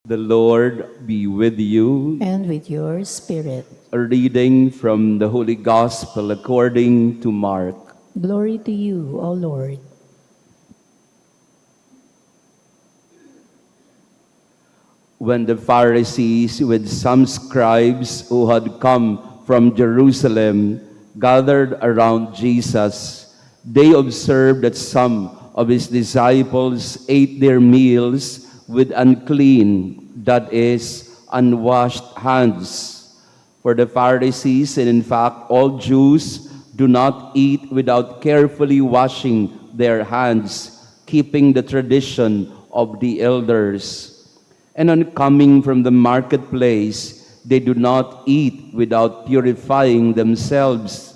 The Lord be with you. And with your spirit. A reading from the Holy Gospel according to Mark. Glory to you, O Lord. When the Pharisees with some scribes who had come from Jerusalem gathered around Jesus, they observed that some of his disciples ate their meals with unclean, that is, unwashed hands. For the Pharisees, and in fact all Jews, do not eat without carefully washing their hands, keeping the tradition of the elders. And on coming from the marketplace, they do not eat without purifying themselves.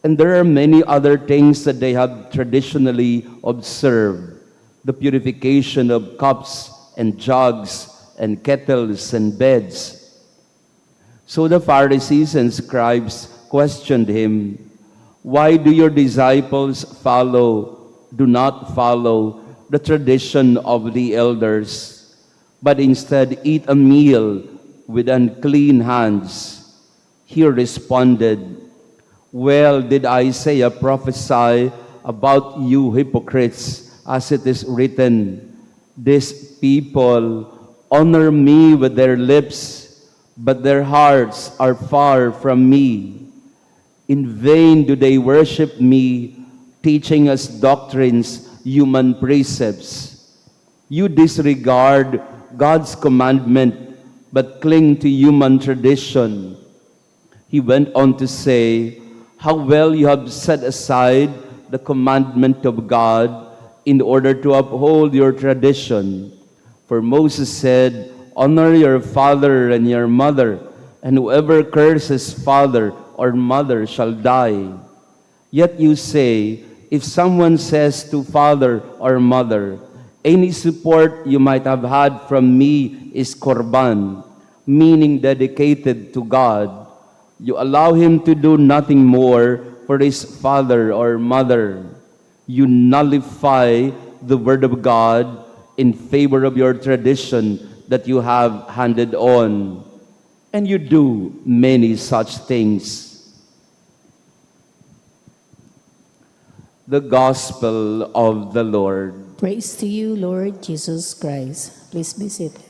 And there are many other things that they have traditionally observed. The purification of cups and jugs and kettles and beds. So the Pharisees and scribes questioned him, "Why do your disciples do not follow the tradition of the elders, but instead eat a meal with unclean hands?" He responded, "Well did Isaiah prophesy about you hypocrites, as it is written, 'These people honor me with their lips, but their hearts are far from me. In vain do they worship me, teaching as doctrines human precepts. You disregard God's commandment, but cling to human tradition.'" He went on to say, "How well you have set aside the commandment of God in order to uphold your tradition. For Moses said, 'Honor your father and your mother, and whoever curses father or mother shall die.' Yet you say, if someone says to father or mother, 'Any support you might have had from me is korban,' meaning dedicated to God, you allow him to do nothing more for his father or mother. You nullify the word of God in favor of your tradition that you have handed on. And you do many such things." The Gospel of the Lord. Praise to you, Lord Jesus Christ. Please be seated.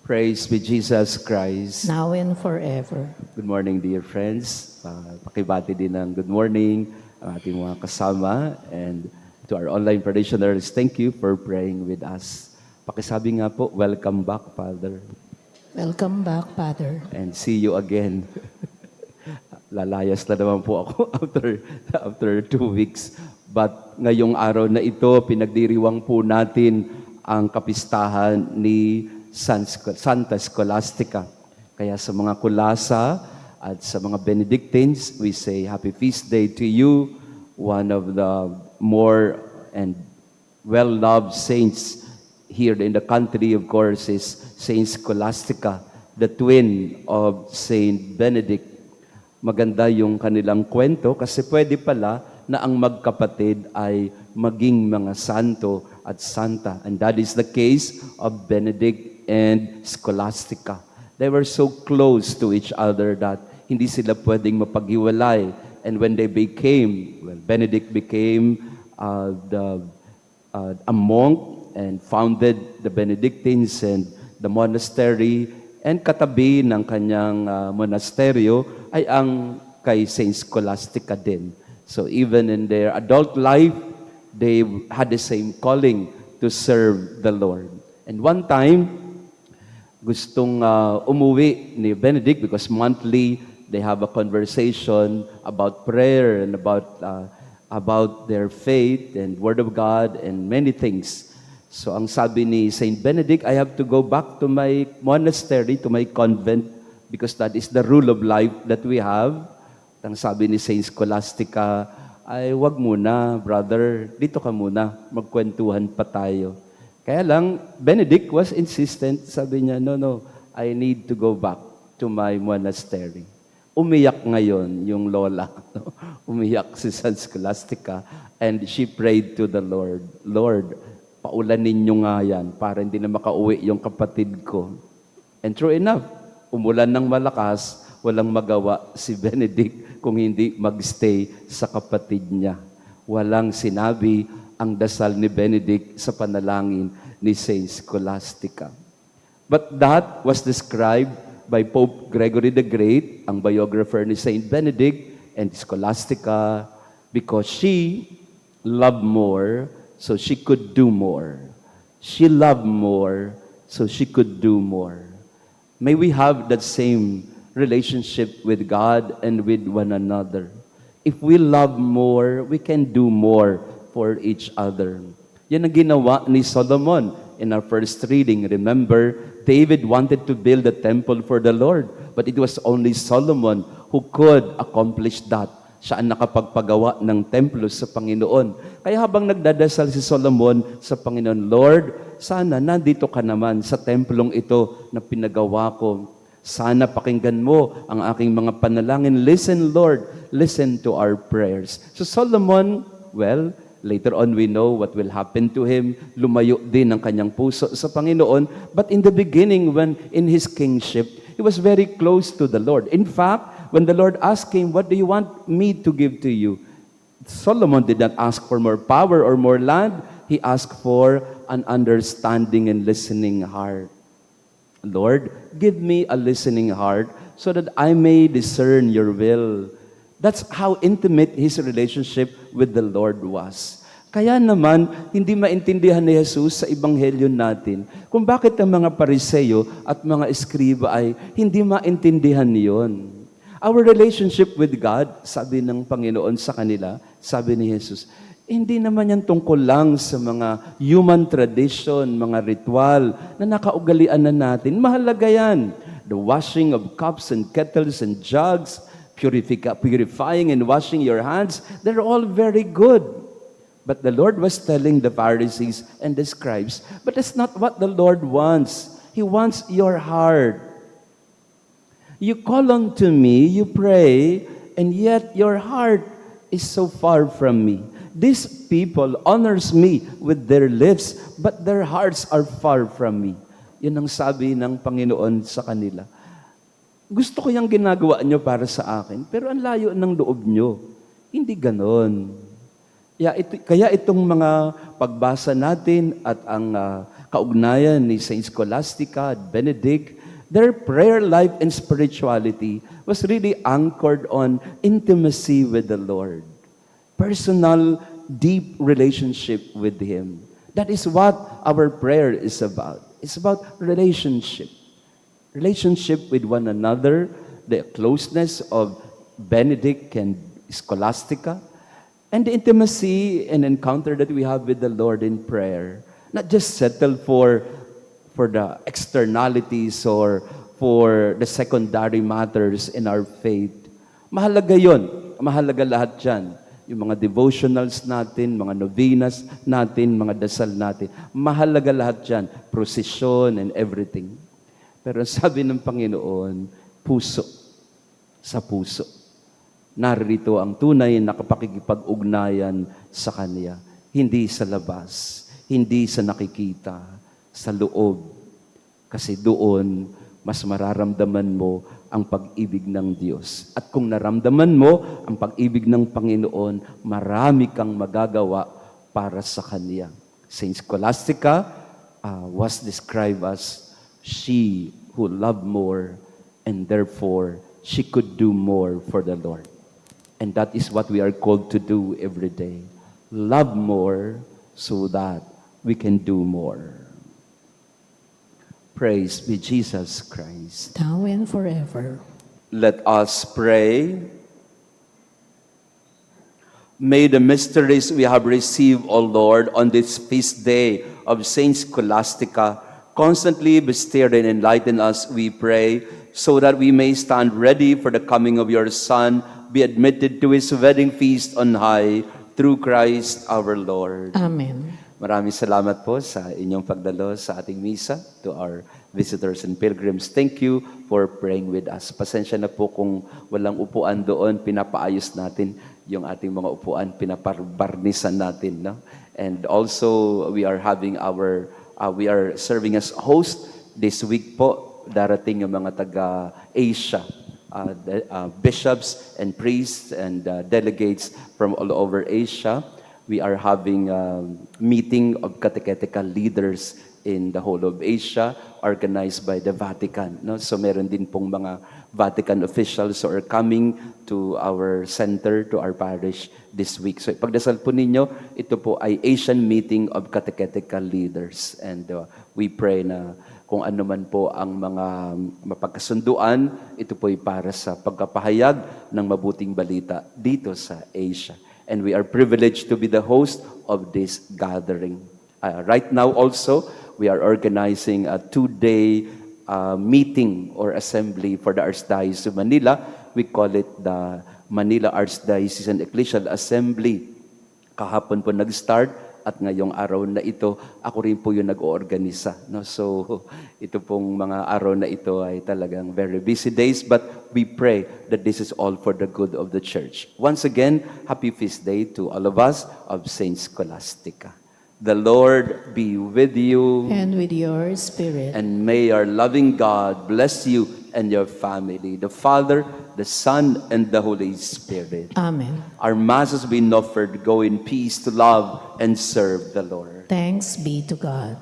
Praise be Jesus Christ. Now and forever. Good morning, dear friends. Pakibati din ng good morning ang ating mga kasama, and to our online parishioners, thank you for praying with us. Pakisabi nga po, welcome back, Father. Welcome back, Father. And see you again. Lalayas na naman po ako after 2 weeks. But ngayong araw na ito, pinagdiriwang po natin ang kapistahan ni Santa Scholastica. Kaya sa mga kulasa at sa mga Benedictines, we say happy feast day to you. One of the more and well-loved saints here in the country, of course, is Saint Scholastica, the twin of Saint Benedict. Maganda yung kanilang kwento kasi pwede pala na ang magkapatid ay maging mga santo at santa. And that is the case of Benedict and Scholastica. They were so close to each other that hindi sila pwedeng mapaghiwalay. And when they Benedict became a monk and founded the Benedictines and the monastery, and katabi ng kanyang monasteryo ay ang kay Saint Scholastica din. So even in their adult life, they had the same calling to serve the Lord. And one time, gustong umuwi ni Benedict because monthly they have a conversation about prayer and about their faith and Word of God and many things. So ang sabi ni Saint Benedict, "I have to go back to my monastery, to my convent, because that is the rule of life that we have." Ang sabi ni Saint Scholastica, "Ay, wag muna, brother, dito ka muna, magkwentuhan pa tayo." Kaya lang, Benedict was insistent. Sabi niya, no, I need to go back to my monastery. Umiyak ngayon yung lola. Umiyak si Saint Scholastica, and she prayed to the Lord, "Lord, paulanin nyo nga yan para hindi na makauwi yung kapatid ko. And true enough, umulan ng malakas, walang magawa si Benedict kung hindi magstay sa kapatid niya. Walang sinabi ang dasal ni Benedict sa panalangin ni Saint Scholastica. But that was described by Pope Gregory the Great, ang biographer ni Saint Benedict and Scholastica, because she loved more, so she could do more. She loved more, so she could do more. May we have that same relationship with God and with one another. If we love more, we can do more for each other. Yan ang ginawa ni Solomon in our first reading. Remember, David wanted to build a temple for the Lord, but it was only Solomon who could accomplish that. Siya ang nakapagpagawa ng templo sa Panginoon. Kaya habang nagdadasal si Solomon sa Panginoon, Lord, sana nandito ka naman sa templong ito na pinagawa ko. Sana pakinggan mo ang aking mga panalangin. Listen, Lord. Listen to our prayers. So Solomon, well, later on we know what will happen to him. Lumayo din ang kanyang puso sa Panginoon. But in the beginning, when in his kingship, he was very close to the Lord. In fact, when the Lord asked him, what do you want me to give to you? Solomon did not ask for more power or more land. He asked for an understanding and listening heart. Lord, give me a listening heart so that I may discern your will. That's how intimate his relationship with the Lord was. Kaya naman, hindi maintindihan ni Jesus sa ebanghelyo natin kung bakit ang mga Pariseo at mga eskriba ay hindi maintindihan yon. Our relationship with God, sabi ng Panginoon sa kanila, sabi ni Jesus, hindi naman yan tungkol lang sa mga human tradition, mga ritual na nakaugalian na natin. Mahalaga yan. The washing of cups and kettles and jugs, purifying and washing your hands, they're all very good. But the Lord was telling the Pharisees and the scribes, but that's not what the Lord wants. He wants your heart. You call unto me, you pray, and yet your heart is so far from me. These people honors me with their lips, but their hearts are far from me. Yun ang sabi ng Panginoon sa kanila. Gusto ko yung ginagawa nyo para sa akin, pero ang layo ng loob nyo. Hindi ganon. Kaya itong mga pagbasa natin at ang kaugnayan ni Saint Scholastica at Benedict, their prayer life and spirituality was really anchored on intimacy with the Lord. Personal, deep relationship with Him. That is what our prayer is about. It's about relationship. Relationship with one another, the closeness of Benedict and Scholastica, and the intimacy and encounter that we have with the Lord in prayer. Not just settle for the externalities or for the secondary matters in our faith. Mahalaga yon. Mahalaga lahat yan. Yung mga devotionals natin, mga novenas natin, mga dasal natin. Mahalaga lahat yan. Procession and everything. Pero sabi ng Panginoon, puso sa puso. Narito ang tunay na kapakikipag-ugnayan sa Kanya. Hindi sa labas, hindi sa nakikita, sa loob. Kasi doon, mas mararamdaman mo ang pag-ibig ng Diyos. At kung naramdaman mo ang pag-ibig ng Panginoon, marami kang magagawa para sa Kanya. Saint Scholastica was described as she who loved more and therefore she could do more for the Lord. And that is what we are called to do every day. Love more so that we can do more. Praise be Jesus Christ. Now and forever. Let us pray. May the mysteries we have received, O Lord, on this feast day of Saint Scholastica constantly bestir and enlighten us, we pray, so that we may stand ready for the coming of your Son, be admitted to His wedding feast on high, through Christ our Lord. Amen. Maraming salamat po sa inyong pagdalo sa ating misa. To our visitors and pilgrims, thank you for praying with us. Pasensya na po kung walang upuan doon, pinapaayos natin yung ating mga upuan, pinaparbarnisan natin. No? And also, we are having we are serving as host this week po. Darating yung mga taga-Asia, bishops and priests and delegates from all over Asia. We are having a meeting of catechetical leaders in the whole of Asia, organized by the Vatican. No? So meron din pong mga Vatican officials who are coming to our center, to our parish this week. So ipagdasal po ninyo, ito po ay Asian Meeting of Catechetical Leaders. And we pray na kung ano man po ang mga mapagkasunduan, ito po ay para sa pagkapahayag ng mabuting balita dito sa Asia. And we are privileged to be the host of this gathering. Right now also, we are organizing a 2-day meeting or assembly for the Archdiocese of Manila. We call it the Manila Archdiocesan Ecclesial Assembly. Kahapon po nag-start at ngayong araw na ito, ako rin po yung nag-oorganisa. No? So, ito pong mga araw na ito ay talagang very busy days, but we pray that this is all for the good of the Church. Once again, happy feast day to all of us of Saint Scholastica. The Lord be with you. And with your spirit. And may our loving God bless you and your family, the Father, the Son, and the Holy Spirit. Amen. Our Mass has been offered. Go in peace to love and serve the Lord. Thanks be to God.